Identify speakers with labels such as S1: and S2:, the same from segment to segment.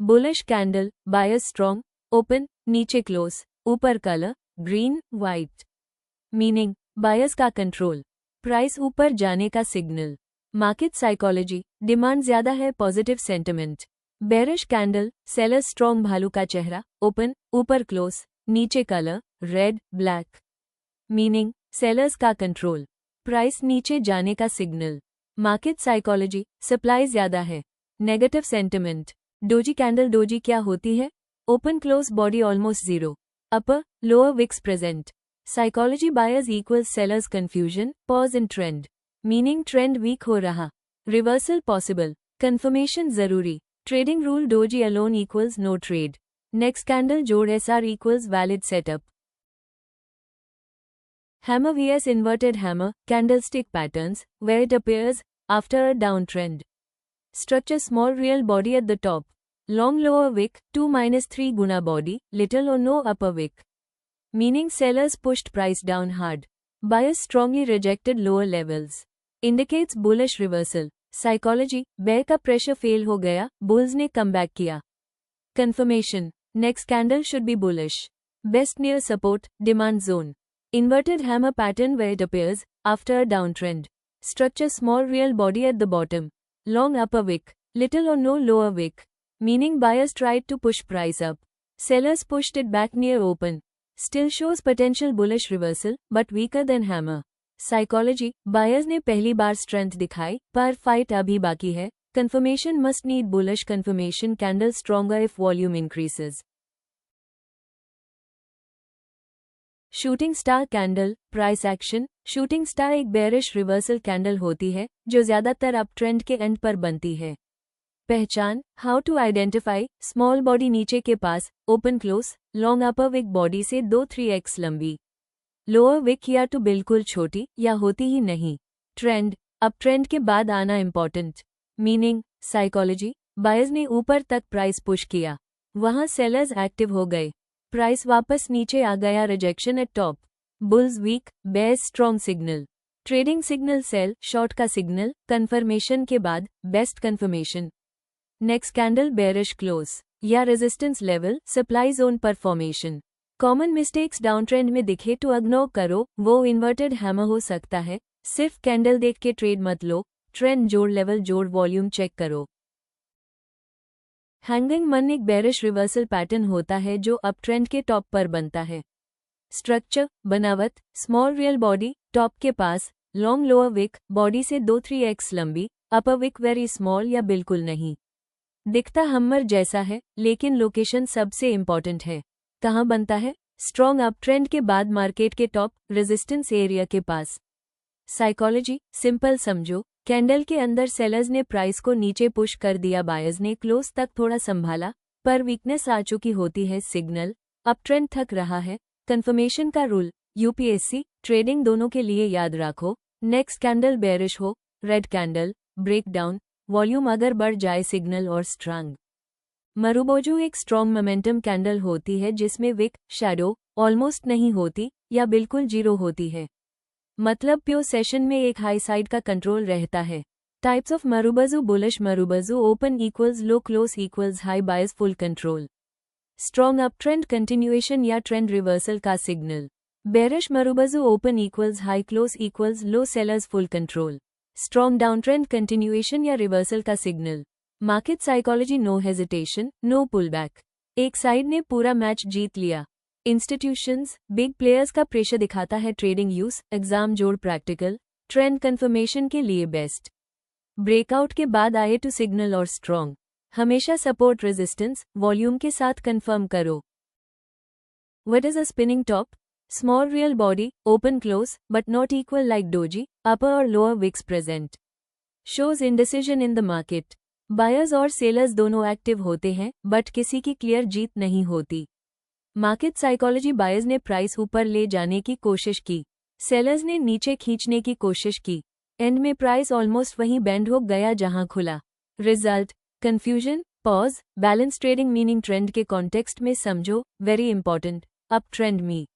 S1: Bullish candle, बायस strong, open, नीचे close, ऊपर colour green white, meaning बायस का कंट्रोल, प्राइस ऊपर जाने का सिग्नल। मार्केट साइकोलॉजी, डिमांड ज्यादा है, positive sentiment. Bearish candle, sellers strong, भालू का चेहरा, ओपन, ऊपर क्लोज, नीचे colour red black, meaning sellers का कंट्रोल, प्राइस नीचे जाने का सिग्नल। मार्केट साइकोलॉजी, सप्लाई ज्यादा है, negative sentiment. Doji candle, doji क्या होती है? Open close, body almost zero, upper lower wicks present. Psychology, buyers equals sellers, confusion, pause in trend, meaning trend weak हो रहा, रिवर्सल पॉसिबल, कंफर्मेशन जरूरी। Trading rule, doji alone equals no trade, next candle जोड़ SR equals valid setup. Hammer vs inverted hammer, candlestick patterns, where it appears after a downtrend. Structure, small real body at the top, long lower wick, 2-3 guna body, little or no upper wick. Meaning sellers pushed price down hard. Buyers strongly rejected lower levels. Indicates bullish reversal. Psychology, bear का pressure fail हो गया, bulls ने comeback किया. Confirmation, next candle should be bullish. Best near support, demand zone. Inverted hammer pattern where it appears after a downtrend. Structure, small real body at the bottom, long upper wick, little or no lower wick. Meaning buyers tried to push price up. Sellers pushed it back near open. Still shows potential bullish reversal, but weaker than hammer. Psychology, buyers ने पहली बार strength दिखाई, पर fight अभी बाकी है. Confirmation must need bullish confirmation candle stronger if volume increases. Shooting star candle, price action. Shooting star एक bearish reversal candle होती है जो ज्यादातर अप ट्रेंड के एंड पर बनती है। पहचान, how to identify, small body नीचे के पास, open close, long upper wick body से 2-3x लंबी, लोअर विक या तो बिल्कुल छोटी या होती ही नहीं। ट्रेंड, अप ट्रेंड के बाद आना इंपॉर्टेंट। मीनिंग साइकोलॉजी, बायर्स ने ऊपर तक प्राइस पुश किया, वहां सेलर्स एक्टिव हो गए, प्राइस वापस नीचे आ गया, rejection at top. Bulls weak, bears strong signal. Trading signal, sell short का सिग्नल, कंफर्मेशन के बाद best confirmation. Next candle bearish close या रेजिस्टेंस लेवल, सप्लाई जोन पर formation. Common mistakes, down trend में दिखे तो इग्नोर करो, वो इन्वर्टेड हैमर हो सकता है। सिर्फ कैंडल देख के ट्रेड मत लो, ट्रेंड जोड़, लेवल जोड़, वॉल्यूम चेक करो। हैंगिंग मन एक बेरिश रिवर्सल पैटर्न होता है जो अप ट्रेंड के टॉप पर बनता है। स्ट्रक्चर, बनावट, स्मॉल रियल बॉडी, टॉप के पास, लॉन्ग लोअर विक, बॉडी से 2-3x लंबी, अपर विक वेरी स्मॉल या बिल्कुल नहीं। दिखता हमर जैसा है, लेकिन लोकेशन सबसे इंपॉर्टेंट है। कहाँ बनता है? स्ट्रॉन्ग अप ट्रेंड के बाद मार्केट के टॉप रेजिस्टेंस एरिया के पास। साइकोलॉजी, सिंपल समझो, कैंडल के अंदर सेलर्स ने प्राइस को नीचे पुश कर दिया, बायर्स ने क्लोज तक थोड़ा संभाला, पर वीकनेस आ चुकी होती है, सिग्नल अप ट्रेंड थक रहा है। कंफर्मेशन का रूल, यूपीएससी ट्रेडिंग दोनों के लिए याद रखो। नेक्स्ट कैंडल बेरिश हो, रेड कैंडल, ब्रेकडाउन, वॉल्यूम अगर बढ़ जाए, सिग्नल और स्ट्रांग। मरुबोजू एक स्ट्रॉन्ग मोमेंटम कैंडल होती है जिसमें विक शैडो ऑलमोस्ट नहीं होती या बिल्कुल जीरो होती है, मतलब प्योर सेशन में एक हाई साइड का कंट्रोल रहता है। Types of marubozu, bullish marubozu, open equals low, close equals high, buyers full control, strong up trend continuation या ट्रेंड रिवर्सल का signal. Bearish marubozu, open equals high, close equals low, sellers full control, strong down trend continuation या reversal का signal. Market psychology, no hesitation, no pullback, एक side ने पूरा match जीत लिया। Institutions, big players का pressure दिखाता है, ट्रेडिंग यूज, एग्जाम जोड़, प्रैक्टिकल, ट्रेंड कंफर्मेशन के लिए बेस्ट। ब्रेकआउट के बाद आए टू सिग्नल और स्ट्रॉन्ग, हमेशा सपोर्ट रेजिस्टेंस, वॉल्यूम के साथ कंफर्म करो। What is a spinning top? Small real body, open close but not equal like doji, upper और lower wicks present, shows indecision in the market. Buyers और sellers दोनों active होते हैं, but किसी की क्लियर जीत नहीं होती। मार्केट साइकोलॉजी, बायर्स ने प्राइस ऊपर ले जाने की कोशिश की, सेलर्स ने नीचे खींचने की कोशिश की, एंड में प्राइस ऑलमोस्ट वहीं बैंड हो गया जहां खुला। Result, confusion, pause, balance trading, meaning trend के कॉन्टेक्स्ट में समझो, वेरी इंपॉर्टेंट। अप ट्रेंड में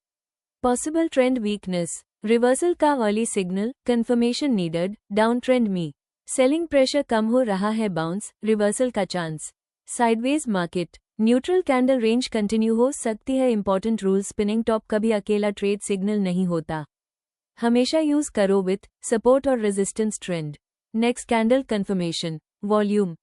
S1: पॉसिबल ट्रेंड वीकनेस, रिवर्सल का early signal, confirmation needed. Down trend में सेलिंग प्रेशर कम हो रहा है, बाउंस, रिवर्सल का chance. Sideways market, neutral candle range continue हो सकती है। इंपॉर्टेंट रूल, स्पिनिंग टॉप कभी अकेला ट्रेड सिग्नल नहीं होता, हमेशा यूज करो विथ सपोर्ट और resistance trend. Next candle confirmation, volume,